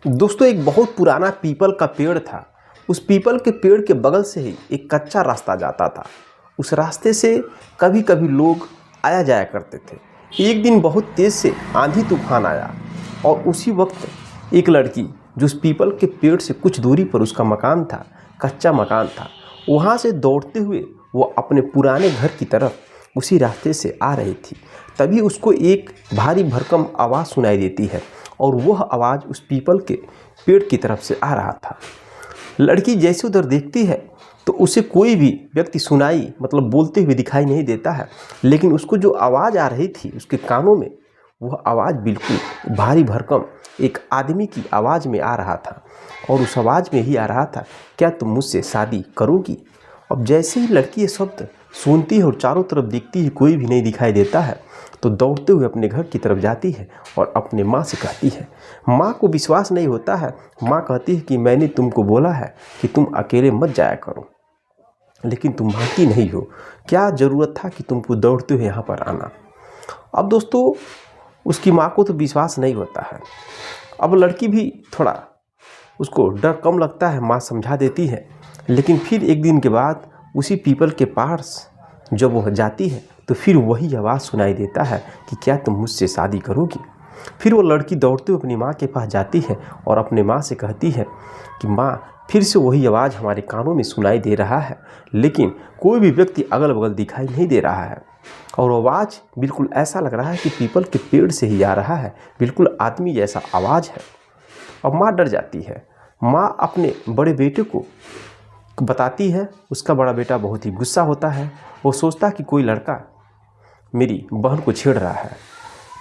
दोस्तों एक बहुत पुराना पीपल का पेड़ था। उस पीपल के पेड़ के बगल से ही एक कच्चा रास्ता जाता था। उस रास्ते से कभी कभी लोग आया जाया करते थे। एक दिन बहुत तेज़ से आंधी तूफान आया और उसी वक्त एक लड़की जो उस पीपल के पेड़ से कुछ दूरी पर उसका मकान था, कच्चा मकान था, वहाँ से दौड़ते हुए वो अपने पुराने घर की तरफ उसी रास्ते से आ रही थी। तभी उसको एक भारी भरकम आवाज़ सुनाई देती है और वह आवाज़ उस पीपल के पेड़ की तरफ से आ रहा था। लड़की जैसे उधर देखती है तो उसे कोई भी व्यक्ति सुनाई मतलब बोलते हुए दिखाई नहीं देता है, लेकिन उसको जो आवाज़ आ रही थी उसके कानों में, वह आवाज़ बिल्कुल भारी भरकम एक आदमी की आवाज़ में आ रहा था और उस आवाज़ में ही आ रहा था, क्या तुम मुझसे शादी करोगी। अब जैसे ही लड़की ये शब्द सुनती है और चारों तरफ देखती है, कोई भी नहीं दिखाई देता है, तो दौड़ते हुए अपने घर की तरफ जाती है और अपने माँ से कहती है। माँ को विश्वास नहीं होता है। माँ कहती है कि मैंने तुमको बोला है कि तुम अकेले मत जाया करो, लेकिन तुम मानती नहीं हो। क्या ज़रूरत था कि तुमको दौड़ते हुए यहाँ पर आना। अब दोस्तों उसकी माँ को तो विश्वास नहीं होता है। अब लड़की भी थोड़ा उसको डर कम लगता है, माँ समझा देती है। लेकिन फिर एक दिन के बाद उसी पीपल के पास जब वह जाती है तो फिर वही आवाज़ सुनाई देता है कि क्या तुम मुझसे शादी करोगी। फिर वो लड़की दौड़ते हुए अपनी माँ के पास जाती है और अपने माँ से कहती है कि माँ, फिर से वही आवाज़ हमारे कानों में सुनाई दे रहा है, लेकिन कोई भी व्यक्ति अगल बगल दिखाई नहीं दे रहा है और आवाज़ बिल्कुल ऐसा लग रहा है कि पीपल के पेड़ से ही आ रहा है, बिल्कुल आदमी जैसा आवाज़ है। अब माँ डर जाती है। माँ अपने बड़े बेटे को बताती है। उसका बड़ा बेटा बहुत ही गुस्सा होता है। वो सोचता कि कोई लड़का मेरी बहन को छेड़ रहा है,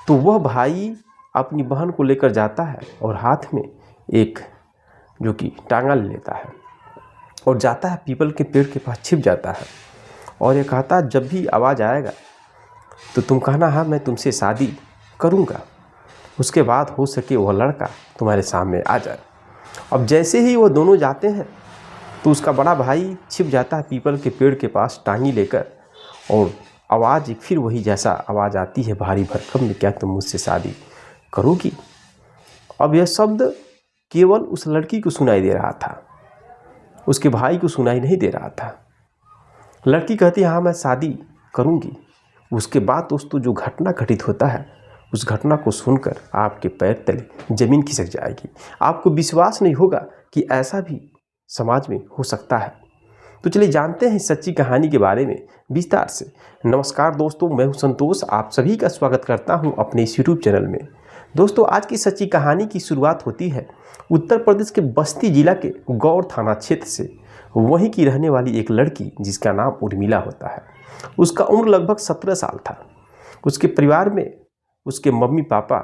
तो वह भाई अपनी बहन को लेकर जाता है और हाथ में एक जो कि टांगा ले लेता है और जाता है पीपल के पेड़ के पास, छिप जाता है और ये कहता है जब भी आवाज़ आएगा तो तुम कहना हाँ मैं तुमसे शादी करूँगा, उसके बाद हो सके वह लड़का तुम्हारे सामने आ जाए। अब जैसे ही वो दोनों जाते हैं तो उसका बड़ा भाई छिप जाता है पीपल के पेड़ के पास टांगी लेकर और आवाज़ फिर वही जैसा आवाज़ आती है भारी भरकम में, क्या तुम मुझसे शादी करोगी। अब यह शब्द केवल उस लड़की को सुनाई दे रहा था, उसके भाई को सुनाई नहीं दे रहा था। लड़की कहती है हाँ मैं शादी करूँगी। उसके बाद दोस्तों जो घटना घटित होता है, उस घटना को सुनकर आपके पैर तले ज़मीन खिसक जाएगी। आपको विश्वास नहीं होगा कि ऐसा भी समाज में हो सकता है। तो चलिए जानते हैं सच्ची कहानी के बारे में विस्तार से। नमस्कार दोस्तों, मैं हूं संतोष, आप सभी का स्वागत करता हूं अपने इस यूट्यूब चैनल में। दोस्तों आज की सच्ची कहानी की शुरुआत होती है उत्तर प्रदेश के बस्ती जिला के गौर थाना क्षेत्र से। वहीं की रहने वाली एक लड़की जिसका नाम उर्मिला होता है। उसका उम्र लगभग 17 साल था। उसके परिवार में उसके मम्मी पापा,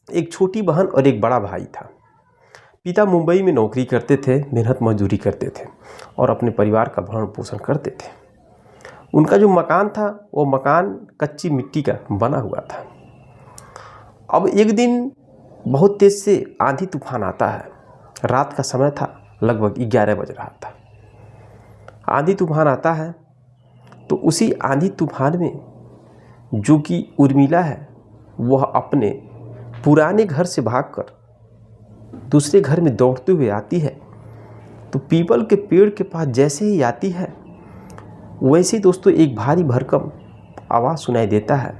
एक छोटी बहन और एक बड़ा भाई था। पिता मुंबई में नौकरी करते थे, मेहनत मजदूरी करते थे और अपने परिवार का भरण पोषण करते थे। उनका जो मकान था वो मकान कच्ची मिट्टी का बना हुआ था। अब एक दिन बहुत तेज़ से आंधी तूफान आता है। रात का समय था, लगभग 11 बज रहा था। आंधी तूफान आता है तो उसी आंधी तूफान में जो कि उर्मिला है वह अपने पुराने घर से भागकर दूसरे घर में दौड़ते हुए आती है। तो पीपल के पेड़ के पास जैसे ही आती है वैसे ही दोस्तों एक भारी भरकम आवाज़ सुनाई देता है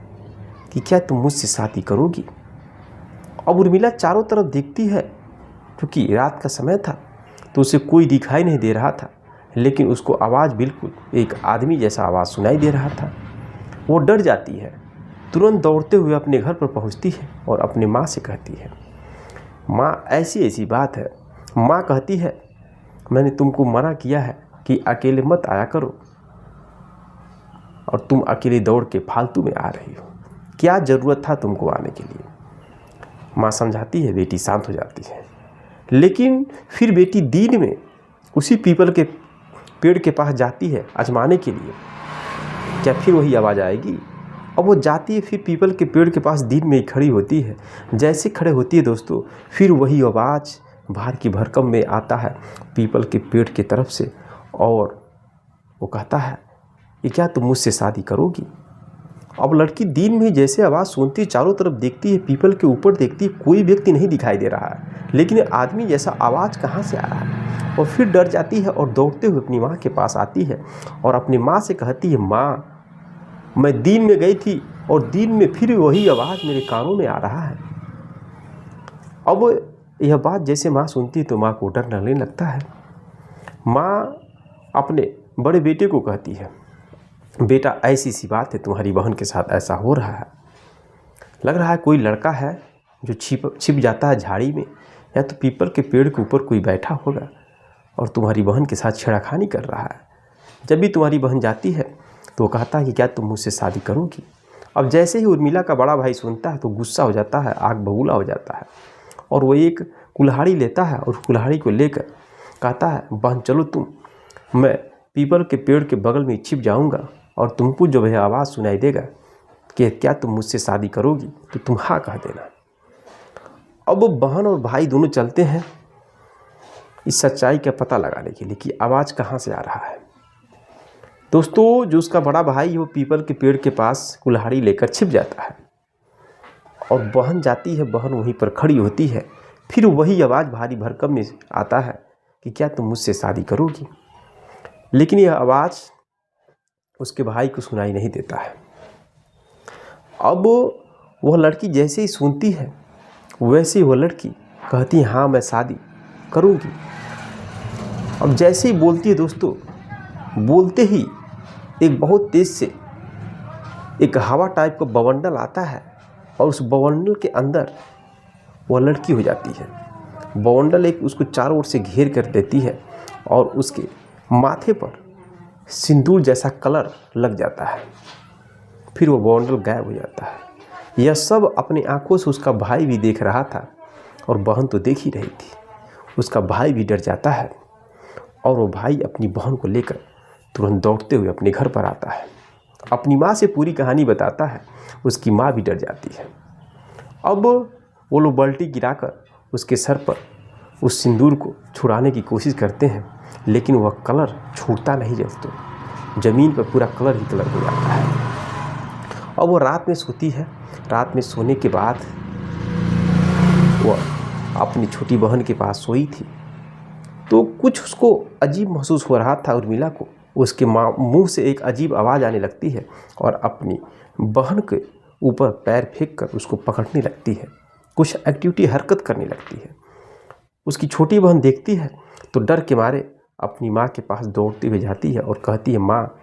कि क्या तुम मुझसे शादी करोगी। अब उर्मिला चारों तरफ देखती है, क्योंकि रात का समय था तो उसे कोई दिखाई नहीं दे रहा था, लेकिन उसको आवाज़ बिल्कुल एक आदमी जैसा आवाज़ सुनाई दे रहा था। वो डर जाती है, तुरंत दौड़ते हुए अपने घर पर पहुंचती है और अपनी माँ से कहती है माँ ऐसी ऐसी बात है। माँ कहती है मैंने तुमको मना किया है कि अकेले मत आया करो और तुम अकेले दौड़ के फालतू में आ रही हो, क्या ज़रूरत था तुमको आने के लिए। माँ समझाती है, बेटी शांत हो जाती है। लेकिन फिर बेटी दिन में उसी पीपल के पेड़ के पास जाती है आजमाने के लिए, क्या फिर वही आवाज़ आएगी। अब वो जाती है फिर पीपल के पेड़ के पास, दिन में ही खड़ी होती है। जैसे खड़े होती है दोस्तों, फिर वही आवाज़ भार की भरकम में आता है पीपल के पेड़ की तरफ से और वो कहता है कि क्या तुम मुझसे शादी करोगी। अब लड़की दिन में जैसे आवाज़ सुनती है, चारों तरफ देखती है, पीपल के ऊपर देखती है, कोई व्यक्ति नहीं दिखाई दे रहा है, लेकिन आदमी जैसा आवाज़ कहाँ से आ रहा है। और फिर डर जाती है और दौड़ते हुए अपनी माँ के पास आती है और अपनी माँ से कहती है, माँ मैं दिन में गई थी और दिन में फिर वही आवाज़ मेरे कानों में आ रहा है। अब यह बात जैसे माँ सुनती है तो माँ को डर लगने लगता है। माँ अपने बड़े बेटे को कहती है, बेटा ऐसी सी बात है, तुम्हारी बहन के साथ ऐसा हो रहा है। लग रहा है कोई लड़का है जो छिप जाता है झाड़ी में, या तो पीपल के पेड़ के ऊपर कोई बैठा होगा और तुम्हारी बहन के साथ छेड़खानी कर रहा है। जब भी तुम्हारी बहन जाती है तो वो कहता है कि क्या तुम मुझसे शादी करोगी। अब जैसे ही उर्मिला का बड़ा भाई सुनता है तो गुस्सा हो जाता है, आग बबूला हो जाता है और वो एक कुल्हाड़ी लेता है और कुल्हाड़ी को लेकर कहता है, बहन चलो तुम, मैं पीपल के पेड़ के बगल में छिप जाऊंगा और तुमको जब यह आवाज़ सुनाई देगा कि क्या तुम मुझसे शादी करोगी तो तुम हाँ कह देना। अब वो बहन और भाई दोनों चलते हैं इस सच्चाई का पता लगाने के लिए कि आवाज़ कहाँ से आ रहा है। दोस्तों, जो उसका बड़ा भाई वो पीपल के पेड़ के पास कुल्हाड़ी लेकर छिप जाता है और बहन जाती है, बहन वहीं पर खड़ी होती है। फिर वही आवाज़ भारी भरकम में आता है कि क्या तुम मुझसे शादी करोगी। लेकिन यह आवाज़ उसके भाई को सुनाई नहीं देता है। अब वह लड़की जैसे ही सुनती है वैसे ही वह लड़की कहती है, हाँ मैं शादी करूँगी। अब जैसे ही बोलती है दोस्तों, बोलते ही एक बहुत तेज़ से एक हवा टाइप का बवंडल आता है और उस बवंडल के अंदर वह लड़की हो जाती है। बवंडल एक उसको चारों ओर से घेर कर देती है और उसके माथे पर सिंदूर जैसा कलर लग जाता है। फिर वो बवंडल गायब हो जाता है। यह सब अपनी आंखों से उसका भाई भी देख रहा था और बहन तो देख ही रही थी। उसका भाई भी डर जाता है और वो भाई अपनी बहन को लेकर तुरंत दौड़ते हुए अपने घर पर आता है, अपनी माँ से पूरी कहानी बताता है। उसकी माँ भी डर जाती है। अब वो लोग बाल्टी गिराकर उसके सर पर उस सिंदूर को छुड़ाने की कोशिश करते हैं, लेकिन वह कलर छूटता नहीं। दोस्तों, ज़मीन पर पूरा कलर ही कलर हो जाता है। अब वो रात में सोती है। रात में सोने के बाद वह अपनी छोटी बहन के पास सोई थी तो कुछ उसको अजीब महसूस हो रहा था। उर्मिला को उसके मुंह से एक अजीब आवाज़ आने लगती है और अपनी बहन के ऊपर पैर फेंक कर उसको पकड़ने लगती है, कुछ एक्टिविटी हरकत करने लगती है। उसकी छोटी बहन देखती है तो डर के मारे अपनी माँ के पास दौड़ती हुई जाती है और कहती है, माँ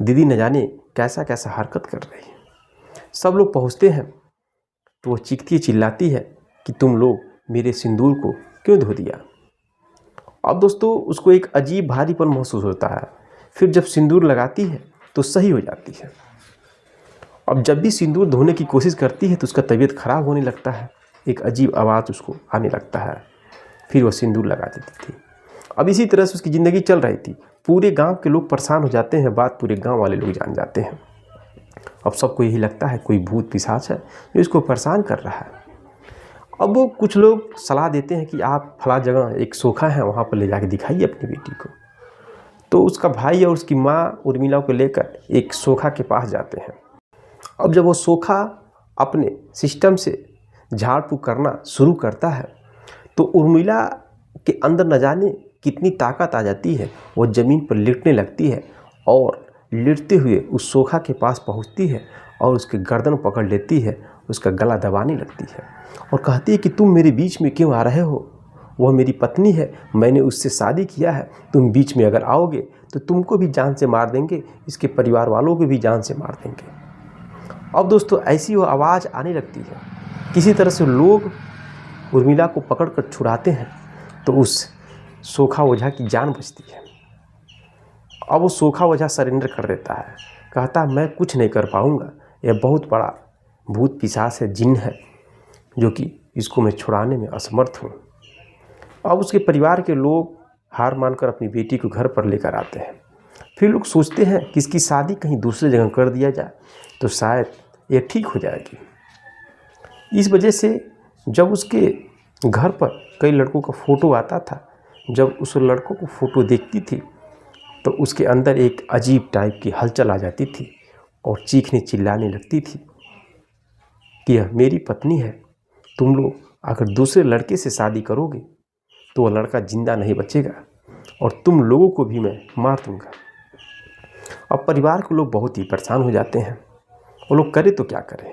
दीदी न जाने कैसा कैसा हरकत कर रही है। सब लोग पहुँचते हैं तो वो चीखती चिल्लाती है कि तुम लोग मेरे सिंदूर को क्यों धो दिया। अब दोस्तों, उसको एक अजीब भारीपन महसूस होता है। फिर जब सिंदूर लगाती है तो सही हो जाती है। अब जब भी सिंदूर धोने की कोशिश करती है तो उसका तबीयत ख़राब होने लगता है, एक अजीब आवाज़ उसको आने लगता है। फिर वह सिंदूर लगा देती थी। अब इसी तरह से उसकी ज़िंदगी चल रही थी। पूरे गांव के लोग परेशान हो जाते हैं, बात पूरे गांव वाले लोग जान जाते हैं। अब सबको यही लगता है कोई भूत पिशाच है जो इसको परेशान कर रहा है। अब वो कुछ लोग सलाह देते हैं कि आप फला जगह एक सोखा है, वहाँ पर ले जाके दिखाइए अपनी बेटी को। तो उसका भाई और उसकी माँ उर्मिला को लेकर एक सोखा के पास जाते हैं। अब जब वो सोखा अपने सिस्टम से झाड़ फूँक करना शुरू करता है तो उर्मिला के अंदर न जाने कितनी ताकत आ जाती है। वो ज़मीन पर लेटने लगती है और लेटते हुए उस सोखा के पास पहुंचती है और उसके गर्दन पकड़ लेती है, उसका गला दबाने लगती है और कहती है कि तुम मेरे बीच में क्यों आ रहे हो। वह मेरी पत्नी है, मैंने उससे शादी किया है, तुम बीच में अगर आओगे तो तुमको भी जान से मार देंगे, इसके परिवार वालों को भी जान से मार देंगे। अब दोस्तों, ऐसी वो आवाज़ आने लगती है। किसी तरह से लोग उर्मिला को पकड़ कर छुड़ाते हैं तो उस सोखा ओझा की जान बचती है। अब वो सोखा ओझा सरेंडर कर देता है, कहता है मैं कुछ नहीं कर पाऊँगा, यह बहुत बड़ा भूत पिशाच है, जिन है, जो कि इसको मैं छुड़ाने में असमर्थ हूँ। अब उसके परिवार के लोग हार मानकर अपनी बेटी को घर पर लेकर आते हैं। फिर लोग सोचते हैं कि इसकी शादी कहीं दूसरी जगह कर दिया जाए तो शायद ये ठीक हो जाएगी। इस वजह से जब उसके घर पर कई लड़कों का फ़ोटो आता था, जब उस लड़कों को फ़ोटो देखती थी तो उसके अंदर एक अजीब टाइप की हलचल आ जाती थी और चीखने चिल्लाने लगती थी कि यह मेरी पत्नी है, तुम लोग अगर दूसरे लड़के से शादी करोगे तो वह लड़का जिंदा नहीं बचेगा और तुम लोगों को भी मैं मार दूंगा। अब परिवार के लोग बहुत ही परेशान हो जाते हैं, वो लोग करें तो क्या करें।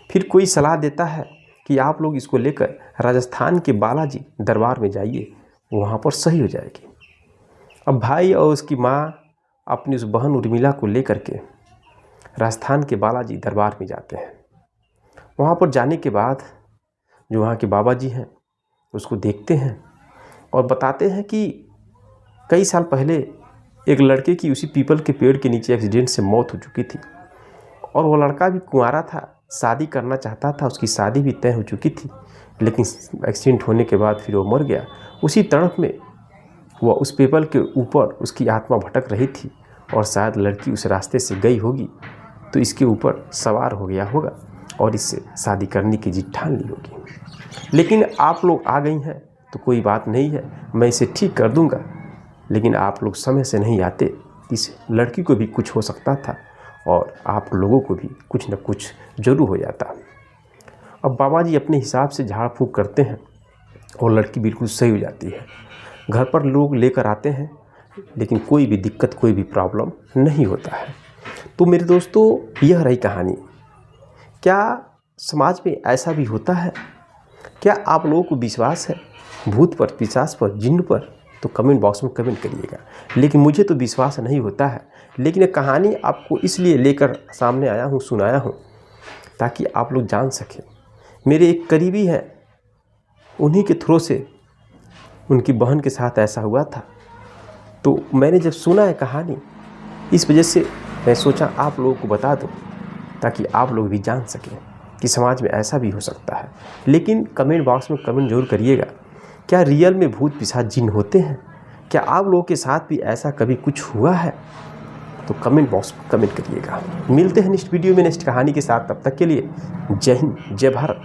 फिर कोई सलाह देता है कि आप लोग इसको लेकर राजस्थान के बालाजी दरबार में जाइए, वहाँ पर सही हो जाएगी। अब भाई और उसकी माँ अपनी उस बहन उर्मिला को लेकर के राजस्थान के बालाजी दरबार में जाते हैं। वहाँ पर जाने के बाद जो वहाँ के बाबा जी हैं उसको देखते हैं और बताते हैं कि कई साल पहले एक लड़के की उसी पीपल के पेड़ के नीचे एक्सीडेंट से मौत हो चुकी थी और वो लड़का भी कुंवारा था, शादी करना चाहता था, उसकी शादी भी तय हो चुकी थी, लेकिन एक्सीडेंट होने के बाद फिर वो मर गया। उसी तड़प में वह उस पीपल के ऊपर उसकी आत्मा भटक रही थी और शायद लड़की उस रास्ते से गई होगी तो इसके ऊपर सवार हो गया होगा और इससे शादी करने की जिद ठान ली होगी। लेकिन आप लोग आ गई हैं तो कोई बात नहीं है, मैं इसे ठीक कर दूंगा, लेकिन आप लोग समय से नहीं आते, इस लड़की को भी कुछ हो सकता था और आप लोगों को भी कुछ न कुछ जरूर हो जाता। अब बाबा जी अपने हिसाब से झाड़ फूँक करते हैं और लड़की बिल्कुल सही हो जाती है। घर पर लोग लेकर आते हैं लेकिन कोई भी दिक्कत, कोई भी प्रॉब्लम नहीं होता है। तो मेरे दोस्तों, यह रही कहानी। क्या समाज में ऐसा भी होता है? क्या आप लोगों को विश्वास है भूत पर, पिशाच पर, जिन्न पर? तो कमेंट बॉक्स में कमेंट करिएगा। लेकिन मुझे तो विश्वास नहीं होता है, लेकिन ये कहानी आपको इसलिए लेकर सामने आया हूँ, सुनाया हूँ, ताकि आप लोग जान सकें। मेरे एक करीबी हैं, उन्हीं के थ्रू से उनकी बहन के साथ ऐसा हुआ था। तो मैंने जब सुना है कहानी, इस वजह से मैं सोचा आप लोगों को बता दूं, ताकि आप लोग भी जान सकें कि समाज में ऐसा भी हो सकता है। लेकिन कमेंट बॉक्स में कमेंट जरूर करिएगा, क्या रियल में भूत पिशाच जिन्न होते हैं? क्या आप लोगों के साथ भी ऐसा कभी कुछ हुआ है? तो कमेंट बॉक्स में कमेंट करिएगा। मिलते हैं नेक्स्ट वीडियो में नेक्स्ट कहानी के साथ। तब तक के लिए जय हिंद, जय भारत।